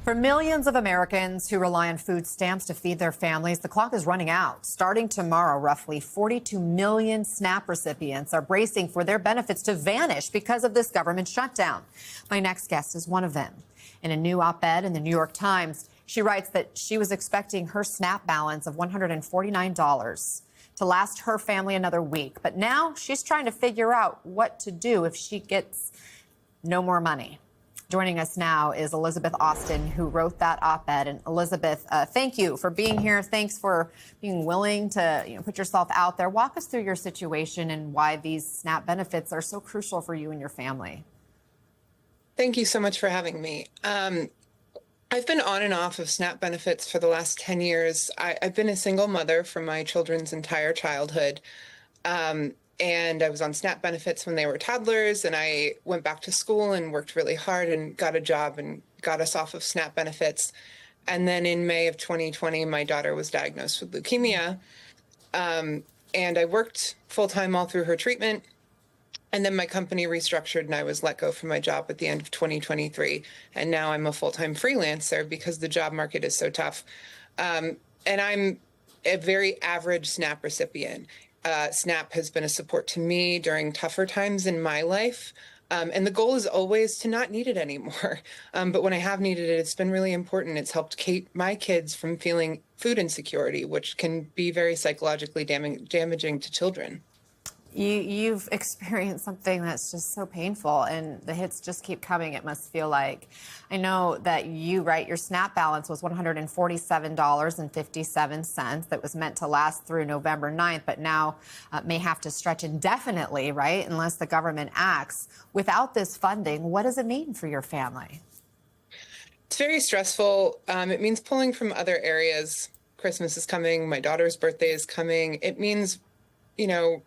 For millions of Americans who rely on food stamps to feed their families, the clock is running out. Starting tomorrow, roughly 42 million SNAP recipients are bracing for their benefits to vanish because of this government shutdown. My next guest is one of them. In a new op-ed in the New York Times, she writes that she was expecting her SNAP balance of $149 to last her family another week. But now she's trying to figure out what to do if she gets no more money. Joining us now is Elizabeth Austin, who wrote that op-ed. And Elizabeth, thank you for being here. Thanks for being willing to put yourself out there. Walk us through your situation and why these SNAP benefits are so crucial for you and your family. Thank you so much for having me. I've been on and off of SNAP benefits for the last 10 years. I've been a single mother for my children's entire childhood. And I was on SNAP benefits when they were toddlers, and I went back to school and worked really hard and got a job and got us off of SNAP benefits. And then in May of 2020, my daughter was diagnosed with leukemia. And I worked full-time all through her treatment. And then my company restructured and I was let go from my job at the end of 2023. And now I'm a full-time freelancer because the job market is so tough. And I'm a very average SNAP recipient. SNAP has been a support to me during tougher times in my life. And the goal is always to not need it anymore. But when I have needed it, it's been really important. It's helped keep my kids from feeling food insecurity, which can be very psychologically damaging to children. You've experienced something that's just so painful, and the hits just keep coming, it must feel like. I know that you write your SNAP balance was $147.57 that was meant to last through November 9th, but now may have to stretch indefinitely, right, unless the government acts. Without this funding, what does it mean for your family? It's very stressful. It means pulling from other areas. Christmas is coming. My daughter's birthday is coming. It means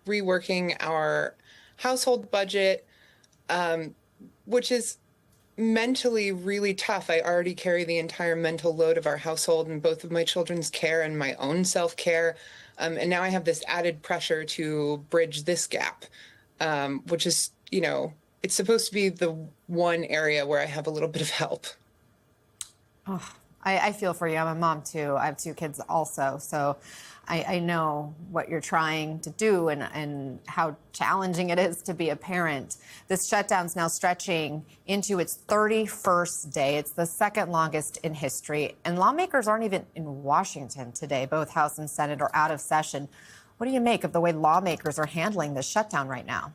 reworking our household budget, which is mentally really tough. I already carry the entire mental load of our household and both of my children's care and my own self-care. And now I have this added pressure to bridge this gap, which is, it's supposed to be the one area where I have a little bit of help. Oh, I feel for you. I'm a mom, too. I have two kids also. So I know what you're trying to do and how challenging it is to be a parent. This shutdown's now stretching into its 31st day. It's the second longest in history. And lawmakers aren't even in Washington today. Both House and Senate are out of session. What do you make of the way lawmakers are handling this shutdown right now?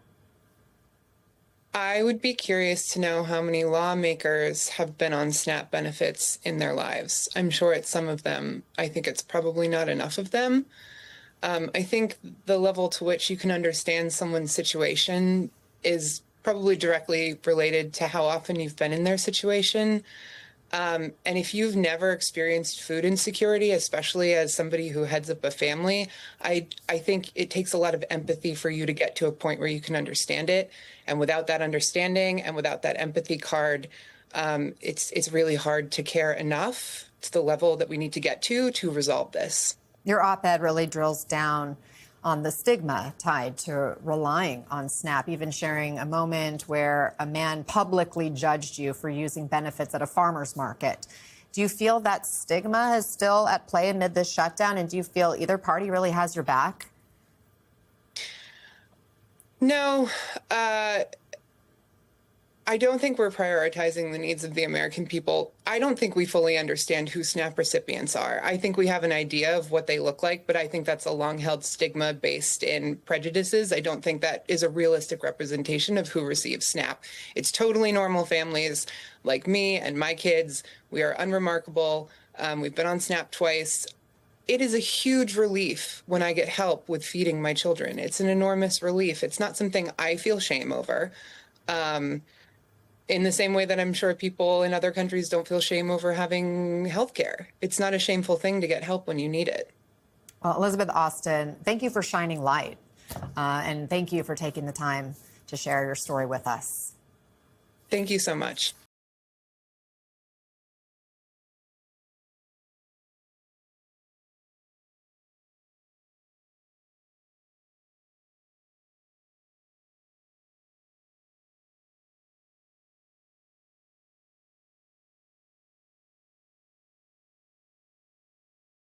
I would be curious to know how many lawmakers have been on SNAP benefits in their lives. I'm sure it's some of them. I think it's probably not enough of them. I think the level to which you can understand someone's situation is probably directly related to how often you've been in their situation. And if you've never experienced food insecurity, especially as somebody who heads up a family, I think it takes a lot of empathy for you to get to a point where you can understand it. And without that understanding and without that empathy card, it's really hard to care enough to the level that we need to get to resolve this. Your op-ed really drills down on the stigma tied to relying on SNAP, even sharing a moment where a man publicly judged you for using benefits at a farmer's market. Do you feel that stigma is still at play amid this shutdown, and do you feel either party really has your back? No, I don't think we're prioritizing the needs of the American people. I don't think we fully understand who SNAP recipients are. I think we have an idea of what they look like, but I think that's a long-held stigma based in prejudices. I don't think that is a realistic representation of who receives SNAP. It's totally normal families like me and my kids. We are unremarkable. We've been on SNAP twice. It is a huge relief when I get help with feeding my children. It's an enormous relief. It's not something I feel shame over. In the same way that I'm sure people in other countries don't feel shame over having health care. It's not a shameful thing to get help when you need it. Well, Elizabeth Austin, thank you for shining light. And thank you for taking the time to share your story with us. Thank you so much.